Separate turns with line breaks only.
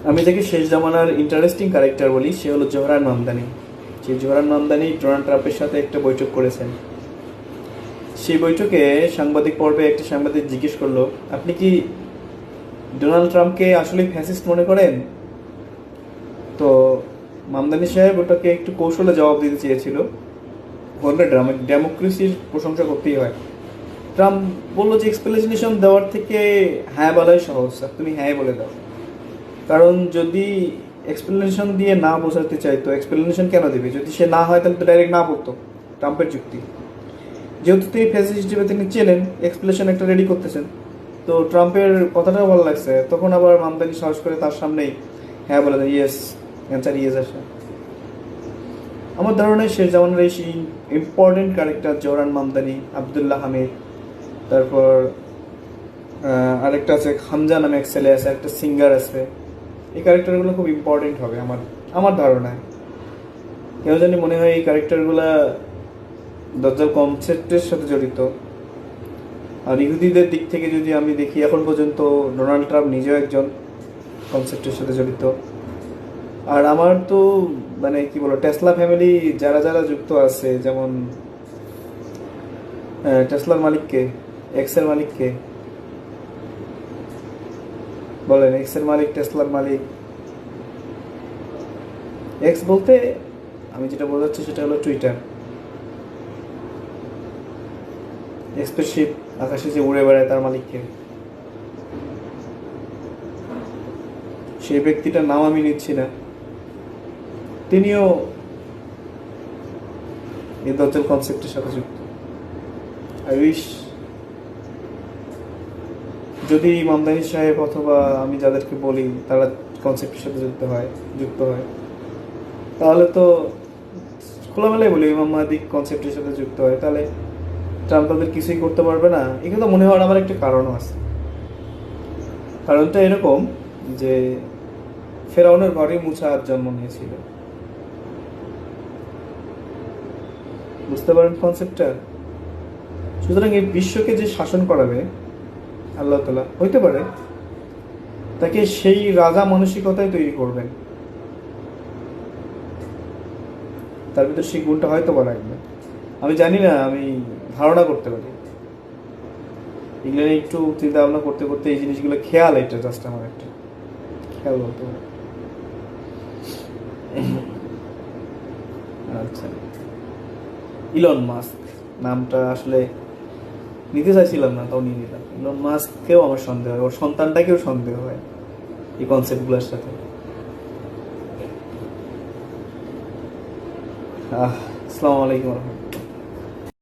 আমি তাকে শেষ জামানার ইন্টারেস্টিং ক্যারেক্টার বলি, সে হলো জোহরান মামদানি। যে জোহরান মামদানি ডোনাল্ড ট্রাম্পের সাথে একটা বৈঠক করেছেন। সেই বৈঠকে সাংবাদিক পর্বে একটা সাংবাদিক জিজ্ঞেস করলো, আপনি কি ডোনাল্ড ট্রাম্পকে আসলে ফ্যাসিস্ট মনে করেন? তো মামদানি সাহেব ওটাকে একটু কৌশলে জবাব দিতে চেয়েছিল, বললে ডেমোক্রেসির প্রশংসা করতেই হয়। ট্রাম্প বললো যে এক্সপ্লেনেশন দেওয়ার থেকে হ্যাঁ বলাই সহজ, তুমি হ্যাঁ বলে দাও। কারণ যদি এক্সপ্লেনেশন দিয়ে না বোঝাতে চাইতো, এক্সপ্লেনেশন কেন দেবে? যদি সে না হয় তাহলে তো ডাইরেক্ট না বলতো। ট্রাম্পের যুক্তি, যেহেতু তিনি ফ্যাসিস্ট হিসেবে তিনি চেনেন, এক্সপ্লেনেশন একটা রেডি করতেছেন, তো ট্রাম্পের কথাটাও ভালো লাগছে। তখন আবার মামদানি সাহস করে তার সামনেই হ্যাঁ বলে দেয়, ইয়েস, অ্যান্সার ইয়েস আসে। আমার ধারণায় শেষ জামানের এই important character Zohran Mamdani, Abdullah Hamid, তারপর আরেকটা আছে হামজা নামে এক ছেলে আছে, একটা সিঙ্গার আছে, এই ক্যারেক্টারগুলো খুব ইম্পর্টেন্ট হবে আমার আমার ধারণায়। কেন জানি মনে হয় এই ক্যারেক্টারগুলা দজ্জাল কনসেপ্টের সাথে জড়িত। আর ইহুদিদের দিক থেকে যদি আমি দেখি, এখন পর্যন্ত ডোনাল্ড ট্রাম্প নিজেও একজন কনসেপ্টের সাথে জড়িত। আর আমার তো মানে কি বলো, টেসলা ফ্যামিলি যারা যারা যুক্ত আছে, যেমন টেসলার মালিককে, এক্সের মালিককে বলেন, এক্সের মালিক, টেসলার মালিক। এক্স বলতে আমি যেটা বোঝাচ্ছি সেটা হলো টুইটার। স্পেসশিপ আকাশে যে উড়ে বেড়ায় তার মালিককে, সেই ব্যক্তিটার নাম আমি নিচ্ছি না, তিনিও এই দজ্জাল কনসেপ্টের সাথে যুক্ত। আই উইশ যদি মামদানি সাহেব অথবা আমি যাদেরকে বলি তারা কনসেপ্টের সাথে যুক্ত হয়, তাহলে তো খোলামেলাই বলি ইমাম মাহদি কনসেপ্টের সাথে যুক্ত হয়, তাহলে ট্রাম্প তাদের কিছুই করতে পারবে না। এই কথা মনে হওয়ার আমার একটা কারণও আছে। কারণটা এরকম যে ফেরাউনের ঘরে মুসার জন্ম নিয়েছিল, বুঝতে পারেন কনসেপ্টটা? সুতরাং এই বিশ্বকে যে শাসন করাবে আল্লাহ তাআলা, হইতে পারে তাকে সেই রাজা মানসিকতায় তৈরি করবেন, তার ভিতর সেই গুণটা হয়তো বা রাখবে। আমি জানি না, আমি ধারণা করতে পারি। এগুলো নিয়ে একটু চিন্তা ভাবনা করতে করতে এই জিনিসগুলো খেয়াল, এটা জাস্ট আমার একটা খেয়াল বলতে পারে। আচ্ছা, ইলন মাস্ক নামটা আসলে নিতে চাইছিলাম না, তাও নিয়ে নিলাম। ইলন মাস্ককেও আমার সন্দেহ হয়, ওর সন্তানটাকেও সন্দেহ হয় এই কনসেপ্টগুলোর সাথে। আসসালামু আলাইকুম রহমতুল্লাহ।